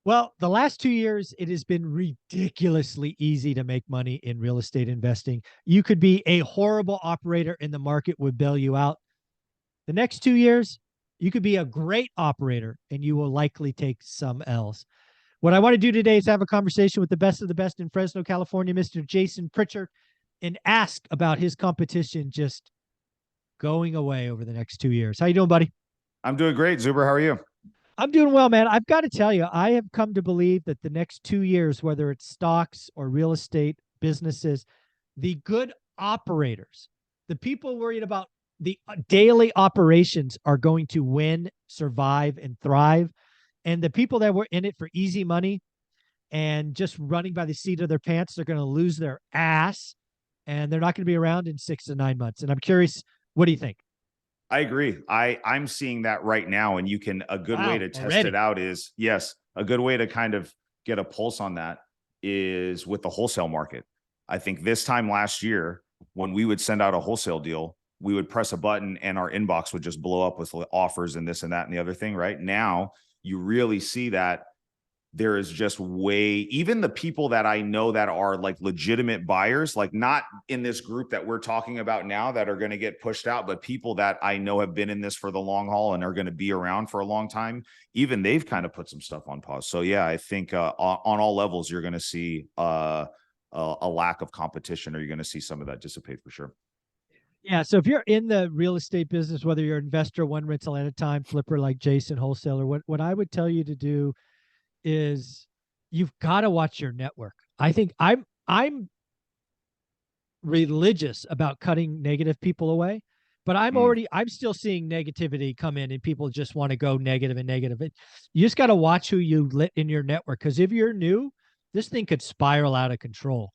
Well, the last 2 years, it has been ridiculously easy to make money in real estate investing. You could be a horrible operator and the market would bail you out. The next 2 years, you could be a great operator and you will likely take some L's. What I want to do today is have a conversation with the best of the best in Fresno, California, Mr. Jason Pritchard, and ask about his competition just going away over the next 2 years. How you doing, buddy? I'm doing great, Zuber. How are you? I'm doing well, man. I've got to tell you, I have come to believe that the next 2 years, whether it's stocks or real estate businesses, the good operators, the people worried about the daily operations are going to win, survive, and thrive. And the people that were in it for easy money and just running by the seat of their pants, they're going to lose their ass and they're not going to be around in 6 to 9 months. And I'm curious, what do you think? I agree. I'm seeing that right now, and a good way Wow, to test already. it out is, yes, a good way to kind of get a pulse on that is with the wholesale market. I think this time last year, when we would send out a wholesale deal, we would press a button and our inbox would just blow up with offers and this and that and the other thing. Right now, you really see that there is just even the people that I know that are like legitimate buyers, like not in this group that we're talking about now that are going to get pushed out, but people that I know have been in this for the long haul and are going to be around for a long time. Even they've kind of put some stuff on pause. So yeah, I think on all levels, you're going to see a lack of competition, or you're going to see some of that dissipate for sure. Yeah. So if you're in the real estate business, whether you're an investor, one rental at a time, flipper like Jason, wholesaler, what I would tell you to do is you've got to watch your network. I think I'm religious about cutting negative people away, but I'm still seeing negativity come in and people just want to go negative and negative. You just got to watch who you let in your network, because if you're new, this thing could spiral out of control.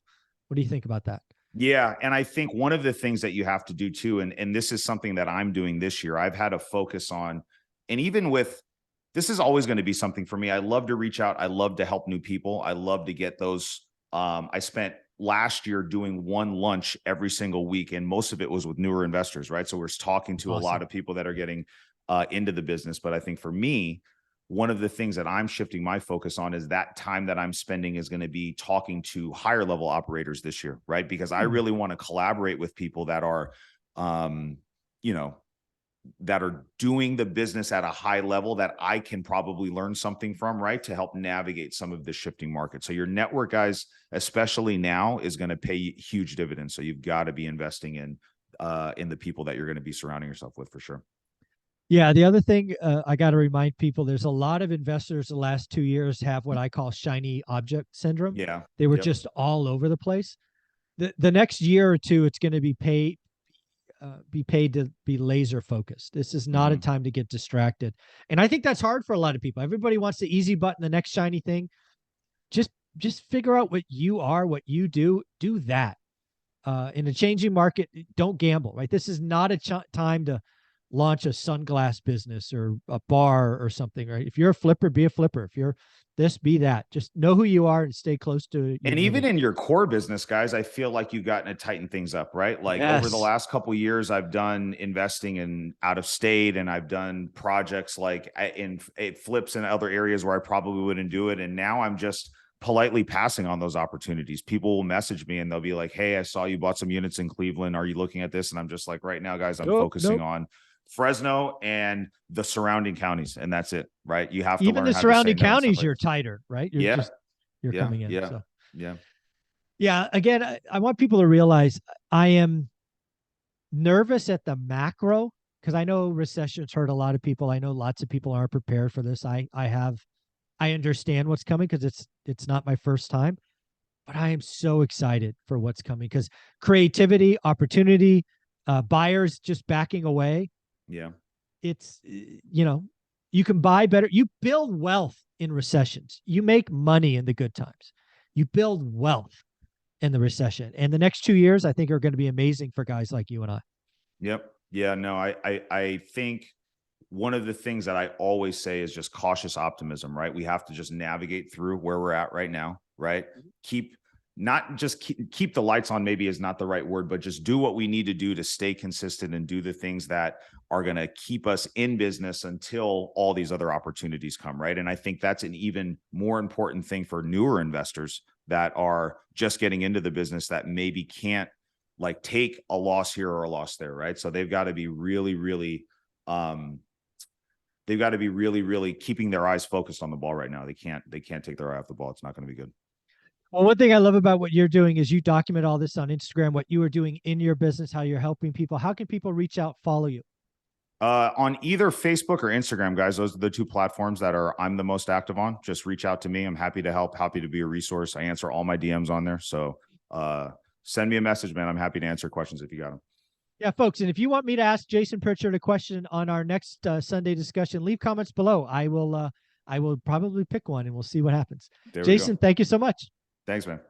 What do you think about that? Yeah. And I think one of the things that you have to do too, and this is something that I'm doing this year, I've had a focus on, and even with this is always going to be something for me. I love to reach out. I love to help new people. I love to get those. I spent last year doing one lunch every single week, and most of it was with newer investors, right? So we're talking to a lot of people that are getting into the business. But I think for me, one of the things that I'm shifting my focus on is that time that I'm spending is going to be talking to higher level operators this year, right? Because I really want to collaborate with people that are, you know, that are doing the business at a high level that I can probably learn something from, right? To help navigate some of the shifting market. So your network, guys, especially now, is going to pay huge dividends. So you've got to be investing in the people that you're going to be surrounding yourself with for sure. Yeah, the other thing I got to remind people, there's a lot of investors the last 2 years have what I call shiny object syndrome. Yeah. They were just all over the place. The next year or two, it's going to be paid to be laser focused. This is not a time to get distracted. And I think that's hard for a lot of people. Everybody wants the easy button, the next shiny thing. Just figure out what you are, what you do that. In a changing market, don't gamble, right? This is not a time to launch a sunglass business or a bar or something, right? If you're a flipper, be a flipper. If you're this, be that. Just know who you are and stay close to and even in your core business, guys, I feel like you've gotten to tighten things up, right? Like over the last couple of years, I've done investing in out of state, and I've done projects like in flips in other areas where I probably wouldn't do it. And now I'm just politely passing on those opportunities. People will message me and they'll be like, "Hey, I saw you bought some units in Cleveland. Are you looking at this?" And I'm just like, right now, guys, I'm focusing on Fresno and the surrounding counties, and that's it, right? You have to even learn the how to say surrounding no counties, you're tighter, right? You're coming in. Yeah. So Yeah. yeah, again, I want people to realize I am nervous at the macro, because I know recessions hurt a lot of people. I know lots of people aren't prepared for this. I understand what's coming because it's not my first time, but I am so excited for what's coming because creativity, opportunity, buyers just backing away. Yeah. It's, you can buy better. You build wealth in recessions. You make money in the good times. You build wealth in the recession. And the next 2 years, I think, are going to be amazing for guys like you and I. Yep. Yeah. No, I think one of the things that I always say is just cautious optimism, right? We have to just navigate through where we're at right now, right? not just keep the lights on, maybe is not the right word, but just do what we need to do to stay consistent and do the things that are going to keep us in business until all these other opportunities come, right? And I think that's an even more important thing for newer investors that are just getting into the business, that maybe can't like take a loss here or a loss there, right? So they've got to be really, really keeping their eyes focused on the ball right now. They can't take their eye off the ball. It's not going to be good. Well, one thing I love about what you're doing is you document all this on Instagram, what you are doing in your business, how you're helping people. How can people reach out, follow you? On either Facebook or Instagram, guys, those are the two platforms that I'm the most active on. Just reach out to me. I'm happy to help, happy to be a resource. I answer all my DMs on there. So send me a message, man. I'm happy to answer questions if you got them. Yeah, folks. And if you want me to ask Jason Pritchard a question on our next Sunday discussion, leave comments below. I will probably pick one and we'll see what happens. There Jason, thank you so much. Thanks, man.